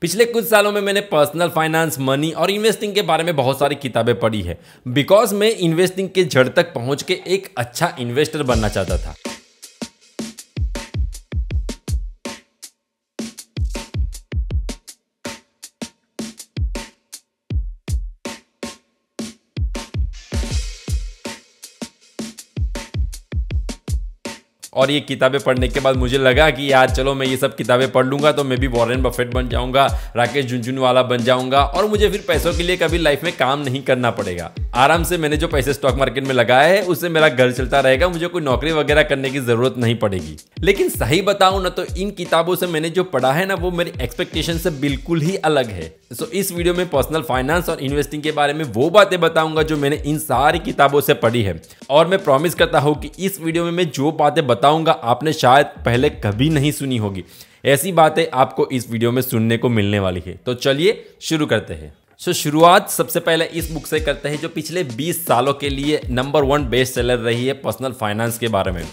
पिछले कुछ सालों में मैंने पर्सनल फाइनेंस, मनी और इन्वेस्टिंग के बारे में बहुत सारी किताबें पढ़ी है बिकॉज मैं इन्वेस्टिंग के जड़ तक पहुंच के एक अच्छा इन्वेस्टर बनना चाहता था। और ये किताबें पढ़ने के बाद मुझे लगा कि यार चलो मैं ये सब किताबें पढ़ लूंगा तो मैं भी वॉरेन बफेट बन जाऊंगा, राकेश झुनझुनवाला बन जाऊंगा और मुझे फिर पैसों के लिए कभी लाइफ में काम नहीं करना पड़ेगा। आराम से मैंने जो पैसे स्टॉक मार्केट में लगाए हैं उससे मेरा घर चलता रहेगा, मुझे कोई नौकरी वगैरह करने की जरूरत नहीं पड़ेगी। लेकिन सही बताऊं ना तो इन किताबों से मैंने जो पढ़ा है ना वो मेरी एक्सपेक्टेशन से बिल्कुल ही अलग है। सो इस वीडियो में पर्सनल फाइनेंस और इन्वेस्टिंग के बारे में वो बातें बताऊंगा जो मैंने इन सारी किताबों से पढ़ी है। और मैं प्रॉमिस करता हूं कि इस वीडियो में मैं जो बातें बताऊंगा आपने शायद पहले कभी नहीं सुनी होगी। ऐसी बातें आपको इस वीडियो में सुनने को मिलने वाली है। तो चलिए शुरू करते हैं। शुरुआत सबसे पहले इस बुक से करते हैं जो पिछले 20 सालों के लिए नंबर 1 बेस्ट सेलर रही है पर्सनल फाइनेंस के बारे में।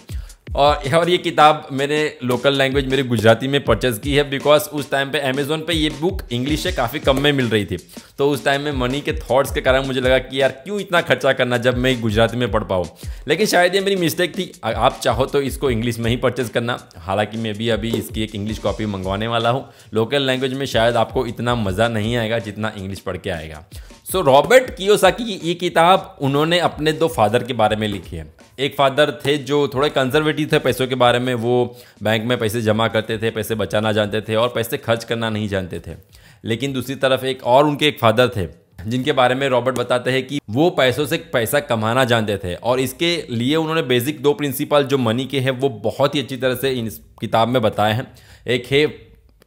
और ये किताब मैंने लोकल लैंग्वेज मेरी गुजराती में परचेज़ की है बिकॉज उस टाइम पे अमेज़ोन पे ये बुक इंग्लिश से काफ़ी कम में मिल रही थी। तो उस टाइम में मनी के थॉट्स के कारण मुझे लगा कि यार क्यों इतना खर्चा करना जब मैं गुजराती में पढ़ पाऊँ। लेकिन शायद ये मेरी मिस्टेक थी। आप चाहो तो इसको इंग्लिश में ही परचेज़ करना। हालांकि मैं भी अभी इसकी एक इंग्लिश कॉपी मंगवाने वाला हूँ। लोकल लैंग्वेज में शायद आपको इतना मज़ा नहीं आएगा जितना इंग्लिश पढ़ के आएगा। सो रॉबर्ट कियोसाकी की ये किताब उन्होंने अपने 2 फादर के बारे में लिखी है। एक फादर थे जो थोड़े कंजर्वेटिव थे पैसों के बारे में, वो बैंक में पैसे जमा करते थे, पैसे बचाना जानते थे और पैसे खर्च करना नहीं जानते थे। लेकिन दूसरी तरफ उनके एक फादर थे जिनके बारे में रॉबर्ट बताते हैं कि वो पैसों से पैसा कमाना जानते थे और इसके लिए उन्होंने बेसिक 2 प्रिंसिपल जो मनी के हैं वो बहुत ही अच्छी तरह से इस किताब में बताए हैं। एक है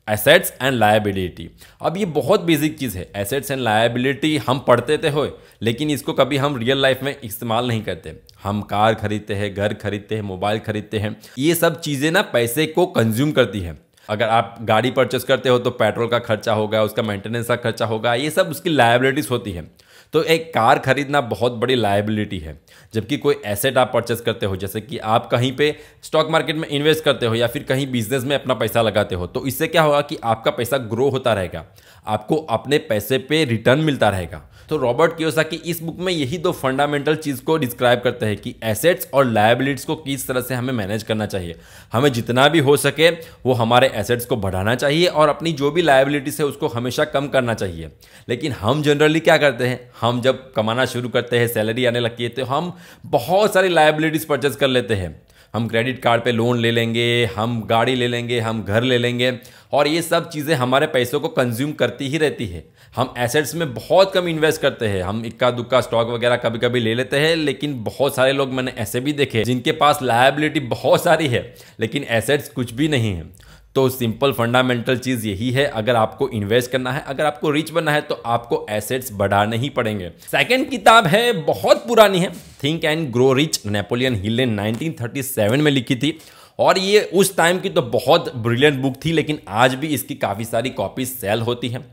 एसेट्स एंड लायबिलिटी। अब ये बहुत बेसिक चीज़ है। एसेट्स एंड लायबिलिटी हम पढ़ते थे हो लेकिन इसको कभी हम रियल लाइफ में इस्तेमाल नहीं करते। हम कार खरीदते हैं, घर खरीदते हैं, मोबाइल खरीदते हैं। ये सब चीज़ें ना पैसे को कंज्यूम करती है। अगर आप गाड़ी परचेस करते हो तो पेट्रोल का खर्चा होगा, उसका मेंटेनेंस का खर्चा होगा, ये सब उसकी लायबिलिटीज होती है। तो एक कार खरीदना बहुत बड़ी लायबिलिटी है। जबकि कोई एसेट आप परचेस करते हो जैसे कि आप कहीं पे स्टॉक मार्केट में इन्वेस्ट करते हो या फिर कहीं बिजनेस में अपना पैसा लगाते हो तो इससे क्या होगा कि आपका पैसा ग्रो होता रहेगा, आपको अपने पैसे पे रिटर्न मिलता रहेगा। तो रॉबर्ट कियोसाकी इस बुक में यही 2 फंडामेंटल चीज़ को डिस्क्राइब करते हैं कि एसेट्स और लायबिलिटीज को किस तरह से हमें मैनेज करना चाहिए। हमें जितना भी हो सके वो हमारे एसेट्स को बढ़ाना चाहिए और अपनी जो भी लायबिलिटीज है उसको हमेशा कम करना चाहिए। लेकिन हम जनरली क्या करते हैं, हम जब कमाना शुरू करते हैं, सैलरी आने लगती है तो हम बहुत सारी लायबिलिटीज परचेज कर लेते हैं। हम क्रेडिट कार्ड पे लोन ले लेंगे, हम गाड़ी ले लेंगे, हम घर ले लेंगे और ये सब चीज़ें हमारे पैसों को कंज्यूम करती ही रहती है। हम एसेट्स में बहुत कम इन्वेस्ट करते हैं। हम इक्का दुक्का स्टॉक वगैरह कभी कभी ले लेते हैं लेकिन बहुत सारे लोग मैंने ऐसे भी देखे हैं जिनके पास लायबिलिटी बहुत सारी है लेकिन एसेट्स कुछ भी नहीं है। तो सिंपल फंडामेंटल चीज़ यही है, अगर आपको इन्वेस्ट करना है, अगर आपको रिच बनना है तो आपको एसेट्स बढ़ाने ही पड़ेंगे। सेकंड किताब है, बहुत पुरानी है, think and grow rich, Napoleon Hill ने 1937 में लिखी थी और ये उस टाइम की तो बहुत ब्रिलियंट बुक थी लेकिन आज भी इसकी काफ़ी सारी कॉपीज सेल होती हैं।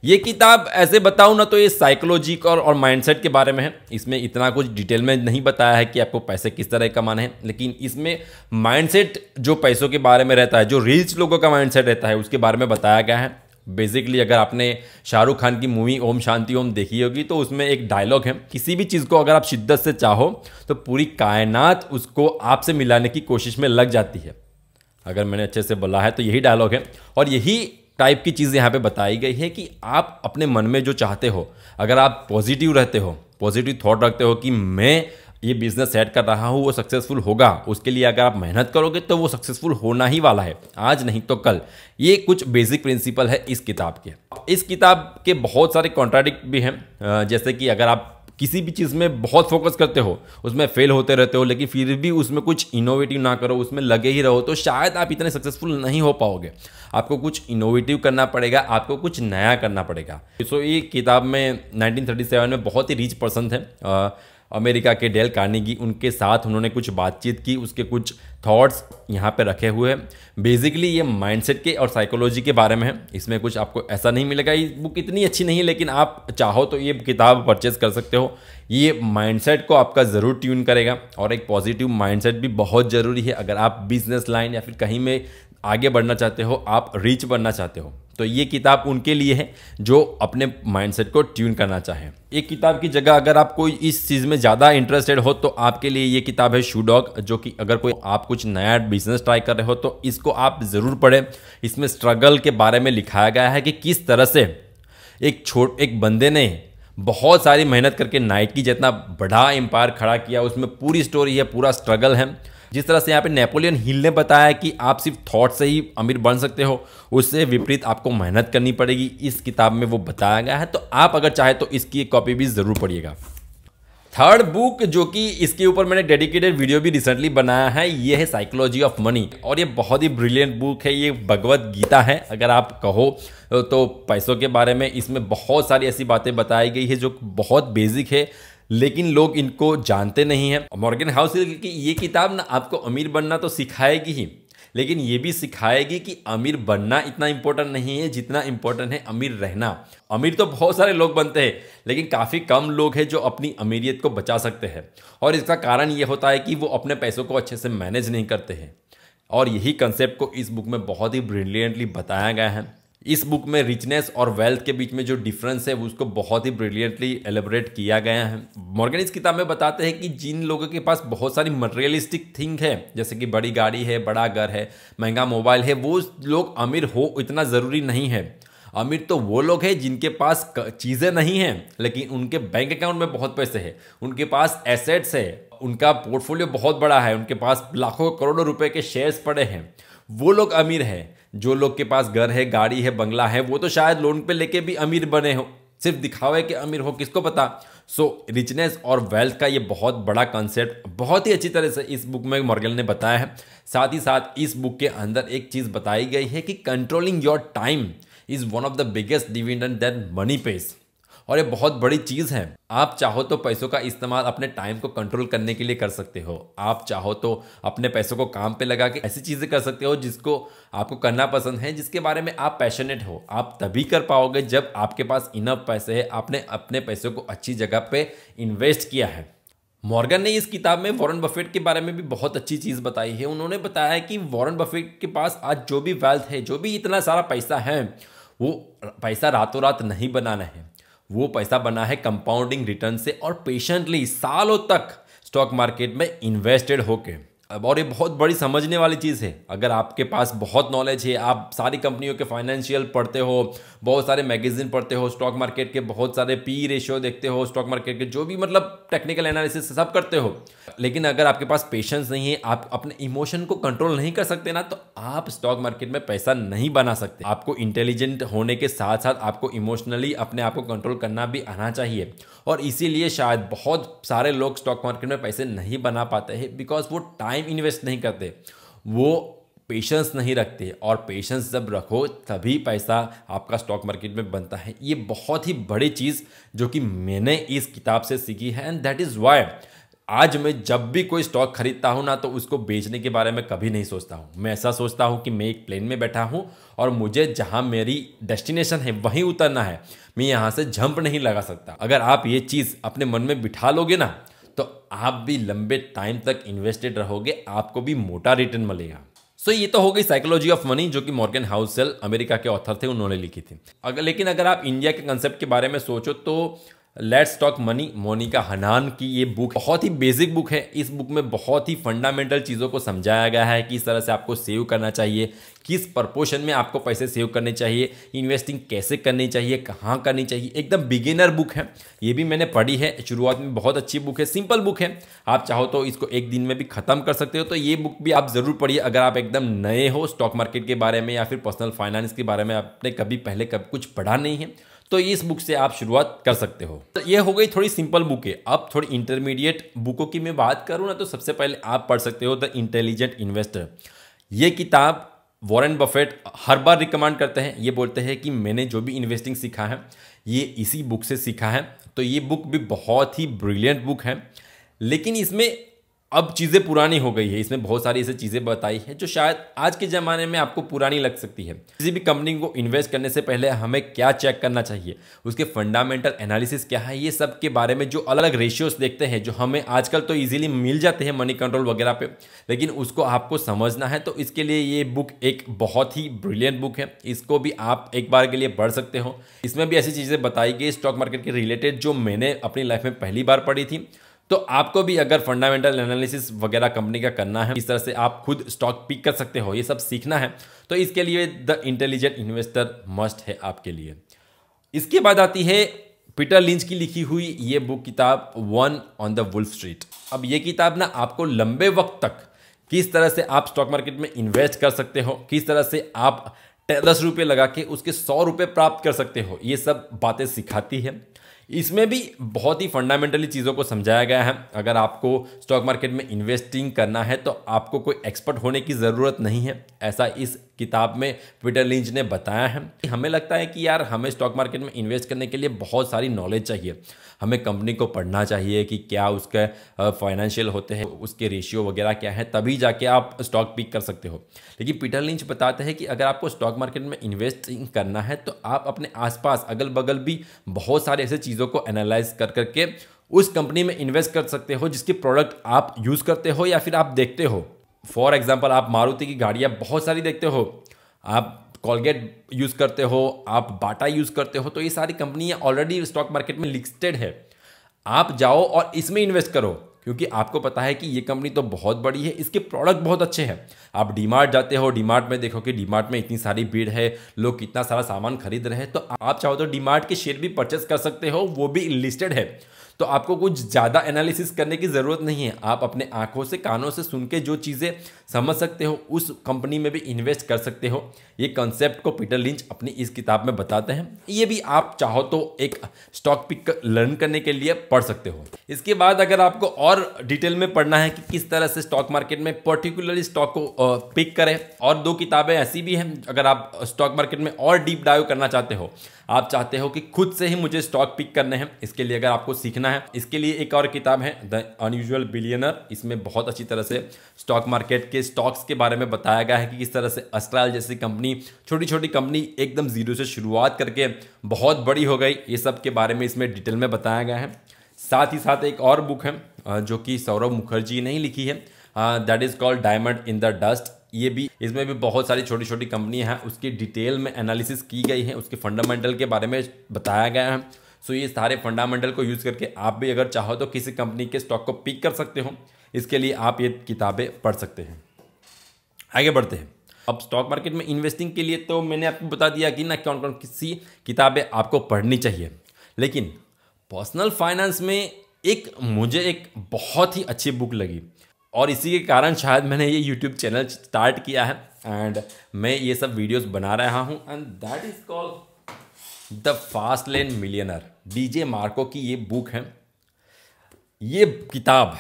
ये किताब ऐसे बताऊं ना तो ये साइकोलॉजी और माइंडसेट के बारे में है। इसमें इतना कुछ डिटेल में नहीं बताया है कि आपको पैसे किस तरह कमाने हैं, लेकिन इसमें माइंडसेट जो पैसों के बारे में रहता है, जो रिच लोगों का माइंडसेट रहता है उसके बारे में बताया गया है। बेसिकली अगर आपने शाहरुख खान की मूवी ओम शांति ओम देखी होगी तो उसमें एक डायलॉग है, किसी भी चीज़ को अगर आप शिद्दत से चाहो तो पूरी कायनात उसको आपसे मिलाने की कोशिश में लग जाती है। अगर मैंने अच्छे से बोला है तो यही डायलॉग है और यही टाइप की चीज़ यहाँ पे बताई गई है कि आप अपने मन में जो चाहते हो, अगर आप पॉजिटिव रहते हो, पॉजिटिव थॉट रखते हो कि मैं ये बिजनेस सेट कर रहा हूँ वो सक्सेसफुल होगा, उसके लिए अगर आप मेहनत करोगे तो वो सक्सेसफुल होना ही वाला है, आज नहीं तो कल। ये कुछ बेसिक प्रिंसिपल है इस किताब के। इस किताब के बहुत सारे कॉन्ट्राडिक्ट भी हैं, जैसे कि अगर आप किसी भी चीज़ में बहुत फोकस करते हो, उसमें फेल होते रहते हो लेकिन फिर भी उसमें कुछ इनोवेटिव ना करो, उसमें लगे ही रहो तो शायद आप इतने सक्सेसफुल नहीं हो पाओगे। आपको कुछ इनोवेटिव करना पड़ेगा, आपको कुछ नया करना पड़ेगा। सो ये किताब में 1937 में बहुत ही रिच पर्सन थे अमेरिका के डेल कार्नेगी, उनके साथ उन्होंने कुछ बातचीत की, उसके कुछ थॉट्स यहाँ पे रखे हुए हैं। बेसिकली ये माइंडसेट के और साइकोलॉजी के बारे में है। इसमें कुछ आपको ऐसा नहीं मिलेगा, ये बुक इतनी अच्छी नहीं है लेकिन आप चाहो तो ये किताब परचेज कर सकते हो। ये माइंडसेट को आपका ज़रूर ट्यून करेगा और एक पॉजिटिव माइंडसेट भी बहुत ज़रूरी है अगर आप बिजनेस लाइन या फिर कहीं में आगे बढ़ना चाहते हो, आप रिच बनना चाहते हो। तो ये किताब उनके लिए है जो अपने माइंडसेट को ट्यून करना चाहें। एक किताब की जगह अगर आप कोई इस चीज़ में ज़्यादा इंटरेस्टेड हो तो आपके लिए ये किताब है शू डॉग, जो कि अगर कोई आप कुछ नया बिजनेस ट्राई कर रहे हो तो इसको आप ज़रूर पढ़ें। इसमें स्ट्रगल के बारे में लिखाया गया है कि किस तरह से एक बंदे ने बहुत सारी मेहनत करके नाइकी जितना बड़ा एम्पायर खड़ा किया, उसमें पूरी स्टोरी है, पूरा स्ट्रगल है। जिस तरह से यहाँ पे नेपोलियन हिल ने बताया कि आप सिर्फ थॉट से ही अमीर बन सकते हो, उससे विपरीत आपको मेहनत करनी पड़ेगी, इस किताब में वो बताया गया है। तो आप अगर चाहे तो इसकी एक कॉपी भी ज़रूर पढ़िएगा। थर्ड बुक जो कि इसके ऊपर मैंने डेडिकेटेड वीडियो भी रिसेंटली बनाया है, ये है साइकोलॉजी ऑफ मनी, और ये बहुत ही ब्रिलियंट बुक है। ये भगवत गीता है अगर आप कहो तो पैसों के बारे में। इसमें बहुत सारी ऐसी बातें बताई गई है जो बहुत बेसिक है, लेकिन लोग इनको जानते नहीं हैं। मॉर्गन हाउसेल की ये किताब ना आपको अमीर बनना तो सिखाएगी ही, लेकिन ये भी सिखाएगी कि अमीर बनना इतना इंपॉर्टेंट नहीं है जितना इंपॉर्टेंट है अमीर रहना। अमीर तो बहुत सारे लोग बनते हैं, लेकिन काफ़ी कम लोग हैं जो अपनी अमीरियत को बचा सकते हैं, और इसका कारण ये होता है कि वो अपने पैसों को अच्छे से मैनेज नहीं करते हैं। और यही कंसेप्ट को इस बुक में बहुत ही ब्रिलियंटली बताया गया है। इस बुक में रिचनेस और वेल्थ के बीच में जो डिफरेंस है उसको बहुत ही ब्रिलियंटली एलेबोरेट किया गया है। मॉर्गन इस किताब में बताते हैं कि जिन लोगों के पास बहुत सारी मटेरियलिस्टिक थिंग है, जैसे कि बड़ी गाड़ी है, बड़ा घर है, महंगा मोबाइल है, वो लोग अमीर हो इतना ज़रूरी नहीं है। अमीर तो वो लोग हैं जिनके पास चीज़ें नहीं हैं लेकिन उनके बैंक अकाउंट में बहुत पैसे हैं, उनके पास एसेट्स है, उनका पोर्टफोलियो बहुत बड़ा है, उनके पास लाखों करोड़ों रुपए के शेयर्स पड़े हैं, वो लोग अमीर हैं। जो लोग के पास घर है, गाड़ी है, बंगला है, वो तो शायद लोन पे लेके भी अमीर बने हो, सिर्फ दिखावे के अमीर हो, किसको पता। सो रिचनेस और वेल्थ का ये बहुत बड़ा कंसेप्ट बहुत ही अच्छी तरह से इस बुक में मॉर्गन ने बताया है। साथ ही साथ इस बुक के अंदर एक चीज़ बताई गई है कि controlling your time is one of the biggest dividend that money page, और ये बहुत बड़ी चीज़ है। आप चाहो तो पैसों का इस्तेमाल अपने टाइम को कंट्रोल करने के लिए कर सकते हो। आप चाहो तो अपने पैसों को काम पे लगा के ऐसी चीज़ें कर सकते हो जिसको आपको करना पसंद है, जिसके बारे में आप पैशनेट हो। आप तभी कर पाओगे जब आपके पास इनफ पैसे है, आपने अपने पैसों को अच्छी जगह पे इन्वेस्ट किया है। मॉर्गन ने इस किताब में वॉरेन बफेट के बारे में भी बहुत अच्छी चीज़ बताई है। उन्होंने बताया कि वॉरेन बफेट के पास आज जो भी वेल्थ है, जो भी इतना सारा पैसा है, वो पैसा रातों रात नहीं बनाना है, वो पैसा बना है कंपाउंडिंग रिटर्न से और पेशेंटली सालों तक स्टॉक मार्केट में इन्वेस्टेड होके। और ये बहुत बड़ी समझने वाली चीज़ है। अगर आपके पास बहुत नॉलेज है, आप सारी कंपनियों के फाइनेंशियल पढ़ते हो, बहुत सारे मैगजीन पढ़ते हो, स्टॉक मार्केट के बहुत सारे पी रेशियो देखते हो, स्टॉक मार्केट के जो भी मतलब टेक्निकल एनालिसिस सब करते हो, लेकिन अगर आपके पास पेशेंस नहीं है, आप अपने इमोशन को कंट्रोल नहीं कर सकते ना, तो आप स्टॉक मार्केट में पैसा नहीं बना सकते। आपको इंटेलिजेंट होने के साथ साथ आपको इमोशनली अपने आप को कंट्रोल करना भी आना चाहिए, और इसीलिए शायद बहुत सारे लोग स्टॉक मार्केट में पैसे नहीं बना पाते हैं, बिकॉज वो टाइम इन्वेस्ट नहीं करते, वो पेशेंस नहीं रखते, और पेशेंस जब रखो तभी पैसा आपका स्टॉक मार्केट में बनता है। ये बहुत ही बड़ी चीज़ जो कि मैंने इस किताब से सीखी है, एंड दैट इज़ वाई आज मैं जब भी कोई स्टॉक खरीदता हूँ ना, तो उसको बेचने के बारे में कभी नहीं सोचता हूँ। मैं ऐसा सोचता हूँ कि मैं एक प्लेन में बैठा हूँ और मुझे जहाँ मेरी डेस्टिनेशन है वहीं उतरना है, मैं यहाँ से जंप नहीं लगा सकता। अगर आप ये चीज़ अपने मन में बिठा लोगे ना, तो आप भी लंबे टाइम तक इन्वेस्टेड रहोगे, आपको भी मोटा रिटर्न मिलेगा। सो ये तो हो गई साइकोलॉजी ऑफ मनी, जो कि मॉर्गन हाउसेल अमेरिका के ऑथर थे, उन्होंने लिखी थी। लेकिन अगर आप इंडिया के कंसेप्ट के बारे में सोचो तो let's talk money, Monika Halan की ये बुक बहुत ही बेसिक बुक है। इस बुक में बहुत ही फंडामेंटल चीज़ों को समझाया गया है कि इस तरह से आपको सेव करना चाहिए, किस प्रपोर्शन में आपको पैसे सेव करने चाहिए, इन्वेस्टिंग कैसे करनी चाहिए, कहाँ करनी चाहिए। एकदम बिगिनर बुक है, ये भी मैंने पढ़ी है शुरुआत में, बहुत अच्छी बुक है, सिंपल बुक है। आप चाहो तो इसको एक दिन में भी ख़त्म कर सकते हो। तो ये बुक भी आप ज़रूर पढ़िए अगर आप एकदम नए हो स्टॉक मार्केट के बारे में या फिर पर्सनल फाइनेंस के बारे में आपने कभी पहले कुछ पढ़ा नहीं है, तो इस बुक से आप शुरुआत कर सकते हो। तो ये हो गई थोड़ी सिंपल बुक है। अब थोड़ी इंटरमीडिएट बुकों की मैं बात करूँ ना, तो सबसे पहले आप पढ़ सकते हो द इंटेलिजेंट इन्वेस्टर। ये किताब वॉरेन बफेट हर बार रिकमेंड करते हैं। ये बोलते हैं कि मैंने जो भी इन्वेस्टिंग सीखा है ये इसी बुक से सीखा है। तो ये बुक भी बहुत ही ब्रिलियंट बुक है, लेकिन इसमें अब चीज़ें पुरानी हो गई है। इसमें बहुत सारी ऐसी चीज़ें बताई है जो शायद आज के ज़माने में आपको पुरानी लग सकती है। किसी भी कंपनी को इन्वेस्ट करने से पहले हमें क्या चेक करना चाहिए, उसके फंडामेंटल एनालिसिस क्या है, ये सब के बारे में जो अलग अलग रेशियोज देखते हैं, जो हमें आजकल तो ईजिली मिल जाते हैं मनी कंट्रोल वगैरह पे, लेकिन उसको आपको समझना है। तो इसके लिए ये बुक एक बहुत ही ब्रिलियंट बुक है। इसको भी आप एक बार के लिए पढ़ सकते हो। इसमें भी ऐसी चीज़ें बताई गई स्टॉक मार्केट के रिलेटेड जो मैंने अपनी लाइफ में पहली बार पढ़ी थी। तो आपको भी अगर फंडामेंटल एनालिसिस वगैरह कंपनी का करना है, इस तरह से आप खुद स्टॉक पिक कर सकते हो, ये सब सीखना है, तो इसके लिए द इंटेलिजेंट इन्वेस्टर मस्ट है आपके लिए। इसके बाद आती है पीटर लिंच की लिखी हुई ये बुक किताब one on the wolf street. अब ये किताब ना आपको लंबे वक्त तक किस तरह से आप स्टॉक मार्केट में इन्वेस्ट कर सकते हो, किस तरह से आप 10 रुपये लगा के उसके 100 रुपये प्राप्त कर सकते हो, ये सब बातें सिखाती है। इसमें भी बहुत ही फंडामेंटली चीज़ों को समझाया गया है। अगर आपको स्टॉक मार्केट में इन्वेस्टिंग करना है तो आपको कोई एक्सपर्ट होने की ज़रूरत नहीं है, ऐसा इस किताब में पीटर लिंच ने बताया है। हमें लगता है कि यार हमें स्टॉक मार्केट में इन्वेस्ट करने के लिए बहुत सारी नॉलेज चाहिए, हमें कंपनी को पढ़ना चाहिए कि क्या उसके फाइनेंशियल होते हैं, उसके रेशियो वगैरह क्या है, तभी जाके आप स्टॉक पिक कर सकते हो। लेकिन पीटर लिंच बताते हैं कि अगर आपको स्टॉक मार्केट में इन्वेस्टिंग करना है तो आप अपने आसपास अगल बगल भी बहुत सारे ऐसे चीज़ों को एनालाइज कर करके उस कंपनी में इन्वेस्ट कर सकते हो जिसकी प्रोडक्ट आप यूज़ करते हो या फिर आप देखते हो। फॉर एग्जाम्पल, आप मारुति की गाड़ियाँ बहुत सारी देखते हो, आप कॉलगेट यूज़ करते हो, आप बाटा यूज़ करते हो, तो ये सारी कंपनियाँ ऑलरेडी स्टॉक मार्केट में लिस्टेड है। आप जाओ और इसमें इन्वेस्ट करो, क्योंकि आपको पता है कि ये कंपनी तो बहुत बड़ी है, इसके प्रोडक्ट बहुत अच्छे हैं। आप डीमार्ट जाते हो, डीमार्ट में देखो कि डीमार्ट में इतनी सारी भीड़ है, लोग कितना सारा सामान खरीद रहे हैं, तो आप चाहो तो डीमार्ट के शेयर भी परचेस कर सकते हो, वो भी लिस्टेड है। तो आपको कुछ ज़्यादा एनालिसिस करने की ज़रूरत नहीं है, आप अपने आंखों से कानों से सुन के जो चीज़ें समझ सकते हो उस कंपनी में भी इन्वेस्ट कर सकते हो। ये कॉन्सेप्ट को पीटर लिंच अपनी इस किताब में बताते हैं। ये भी आप चाहो तो एक स्टॉक पिक लर्न करने के लिए पढ़ सकते हो। इसके बाद अगर आपको और डिटेल में पढ़ना है कि किस तरह से स्टॉक मार्केट में पर्टिकुलरली स्टॉक को पिक करें, और 2 किताबें ऐसी भी हैं अगर आप स्टॉक मार्केट में और डीप डाइव करना चाहते हो, आप चाहते हो कि खुद से ही मुझे स्टॉक पिक करने हैं, इसके लिए अगर आपको सीखना है, इसके लिए एक और किताब है द अनयूजुअल बिलियनर। इसमें बहुत अच्छी तरह से स्टॉक मार्केट के स्टॉक्स के बारे में बताया गया है कि किस तरह से अस्ट्रल जैसी कंपनी, छोटी छोटी कंपनी एकदम जीरो से शुरुआत करके बहुत बड़ी हो गई, ये सब के बारे में इसमें डिटेल में बताया गया है। साथ ही साथ एक और बुक है जो कि सौरभ मुखर्जी ने ही लिखी है, that is called diamond in the dust. ये भी, इसमें भी बहुत सारी छोटी छोटी कंपनियां हैं, उसकी डिटेल में एनालिसिस की गई है, उसके फंडामेंटल के बारे में बताया गया है। सो ये सारे फंडामेंटल को यूज़ करके आप भी अगर चाहो तो किसी कंपनी के स्टॉक को पिक कर सकते हो। इसके लिए आप ये किताबें पढ़ सकते हैं। आगे बढ़ते हैं। अब स्टॉक मार्केट में इन्वेस्टिंग के लिए तो मैंने आपको बता दिया कि ना कौन कौन सी किताबें आपको पढ़नी चाहिए, लेकिन पर्सनल फाइनेंस में मुझे एक बहुत ही अच्छी बुक लगी, और इसी के कारण शायद मैंने ये यूट्यूब चैनल स्टार्ट किया है एंड मैं ये सब वीडियोस बना रहा हूँ, and that is called the fast lane millionaire. DJ Marco की ये बुक है, ये किताब।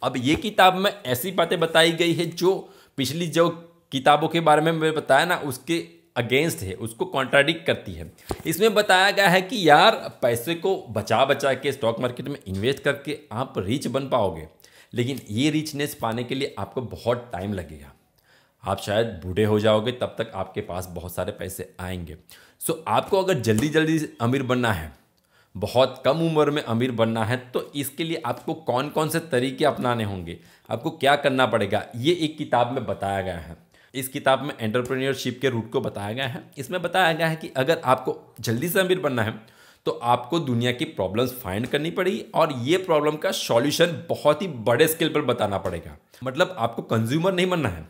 अब ये किताब में ऐसी बातें बताई गई है जो पिछली जो किताबों के बारे में मैंने बताया ना उसके अगेंस्ट है, उसको कॉन्ट्राडिक्ट करती है। इसमें बताया गया है कि यार पैसे को बचा बचा के स्टॉक मार्केट में इन्वेस्ट करके आप रिच बन पाओगे, लेकिन ये रिचनेस पाने के लिए आपको बहुत टाइम लगेगा। आप शायद बूढ़े हो जाओगे, तब तक आपके पास बहुत सारे पैसे आएंगे। सो आपको अगर जल्दी जल्दी अमीर बनना है, बहुत कम उम्र में अमीर बनना है, तो इसके लिए आपको कौन कौन से तरीके अपनाने होंगे, आपको क्या करना पड़ेगा, ये एक किताब में बताया गया है। इस किताब में एंटरप्रेन्योरशिप के रूट को बताया गया है। इसमें बताया गया है कि अगर आपको जल्दी से अमीर बनना है तो आपको दुनिया की प्रॉब्लम्स फाइंड करनी पड़ेगी, और ये प्रॉब्लम का सॉल्यूशन बहुत ही बड़े स्केल पर बताना पड़ेगा। मतलब आपको कंज्यूमर नहीं बनना है,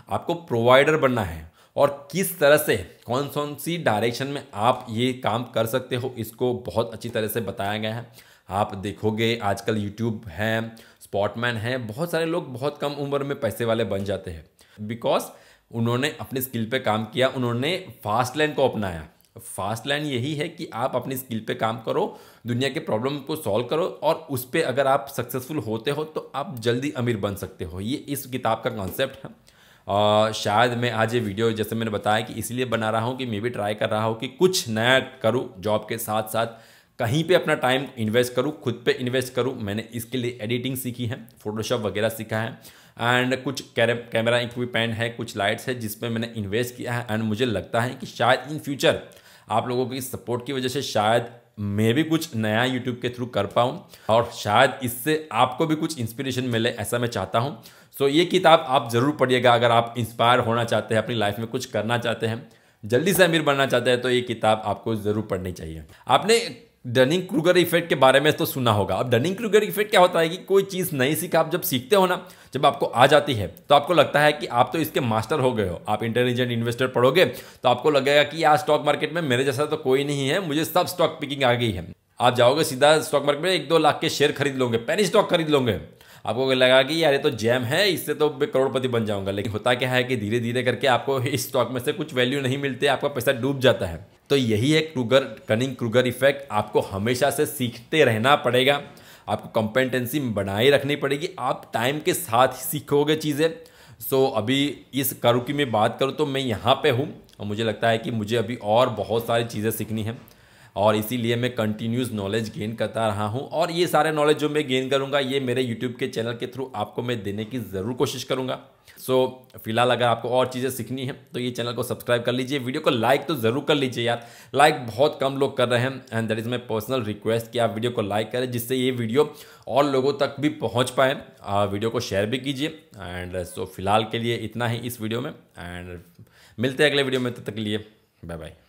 आपको प्रोवाइडर बनना है, और किस तरह से कौन कौन सी डायरेक्शन में आप ये काम कर सकते हो, इसको बहुत अच्छी तरह से बताया गया है। आप देखोगे आजकल यूट्यूब है, स्पॉटमैन है, बहुत सारे लोग बहुत कम उम्र में पैसे वाले बन जाते हैं, बिकॉज उन्होंने अपने स्किल पे काम किया, उन्होंने फास्ट लाइन को अपनाया। फास्ट लाइन यही है कि आप अपनी स्किल पे काम करो, दुनिया के प्रॉब्लम को सॉल्व करो, और उस पर अगर आप सक्सेसफुल होते हो तो आप जल्दी अमीर बन सकते हो। ये इस किताब का कॉन्सेप्ट है। शायद मैं आज ये वीडियो, जैसे मैंने बताया, कि इसलिए बना रहा हूँ कि मैं भी ट्राई कर रहा हूँ कि कुछ नया करूँ, जॉब के साथ साथ कहीं पे अपना टाइम इन्वेस्ट करूँ, खुद पे इन्वेस्ट करूँ। मैंने इसके लिए एडिटिंग सीखी है, फोटोशॉप वगैरह सीखा है एंड कुछ कैमरा इक्विपमेंट है, कुछ लाइट्स है जिसमें मैंने इन्वेस्ट किया है। एंड मुझे लगता है कि शायद इन फ्यूचर आप लोगों की सपोर्ट की वजह से शायद मैं भी कुछ नया यूट्यूब के थ्रू कर पाऊँ और शायद इससे आपको भी कुछ इंस्पिरेशन मिले, ऐसा मैं चाहता हूँ। सो ये किताब आप ज़रूर पढ़िएगा अगर आप इंस्पायर होना चाहते हैं, अपनी लाइफ में कुछ करना चाहते हैं, जल्दी से अमीर बनना चाहते हैं, तो ये किताब आपको ज़रूर पढ़नी चाहिए। आपने डनिंग क्रूगर इफेक्ट के बारे में तो सुना होगा। अब डनिंग क्रूगर इफेक्ट क्या होता है कि कोई चीज़ नई सीख आप जब सीखते हो ना, जब आपको आ जाती है तो आपको लगता है कि आप तो इसके मास्टर हो गए हो। आप इंटेलिजेंट इन्वेस्टर पढ़ोगे तो आपको लगेगा कि यार स्टॉक मार्केट में मेरे जैसा तो कोई नहीं है, मुझे सब स्टॉक पिकिंग आ गई है। आप जाओगे सीधा स्टॉक मार्केट में 1-2 लाख के शेयर खरीद लोगे, पेनी स्टॉक खरीद लोगे, आपको लगा कि यार ये तो जैम है, इससे तो मैं करोड़पति बन जाऊंगा। लेकिन होता क्या है कि धीरे धीरे करके आपको इस स्टॉक में से कुछ वैल्यू नहीं मिलती, आपका पैसा डूब जाता है। तो यही है कनिंग क्रूगर इफेक्ट। आपको हमेशा से सीखते रहना पड़ेगा, आपको कॉम्पिटेंसी बनाए रखनी पड़ेगी, आप टाइम के साथ ही सीखोगे चीज़ें। सो अभी इस करू की मैं बात करूँ तो मैं यहाँ पे हूँ और मुझे लगता है कि मुझे अभी और बहुत सारी चीज़ें सीखनी है और इसीलिए मैं कंटिन्यूस नॉलेज गेन करता रहा हूँ। और ये सारे नॉलेज जो मैं गेन करूँगा ये मेरे यूट्यूब के चैनल के थ्रू आपको मैं देने की ज़रूर कोशिश करूँगा। सो फिलहाल अगर आपको और चीज़ें सीखनी है तो ये चैनल को सब्सक्राइब कर लीजिए, वीडियो को लाइक तो ज़रूर कर लीजिए यार, लाइक बहुत कम लोग कर रहे हैं and that is my personal request कि आप वीडियो को लाइक करें जिससे ये वीडियो और लोगों तक भी पहुँच पाए। वीडियो को शेयर भी कीजिए एंड सो फिलहाल के लिए इतना ही इस वीडियो में एंड मिलते हैं अगले वीडियो में, तब तक के लिए बाय बाय।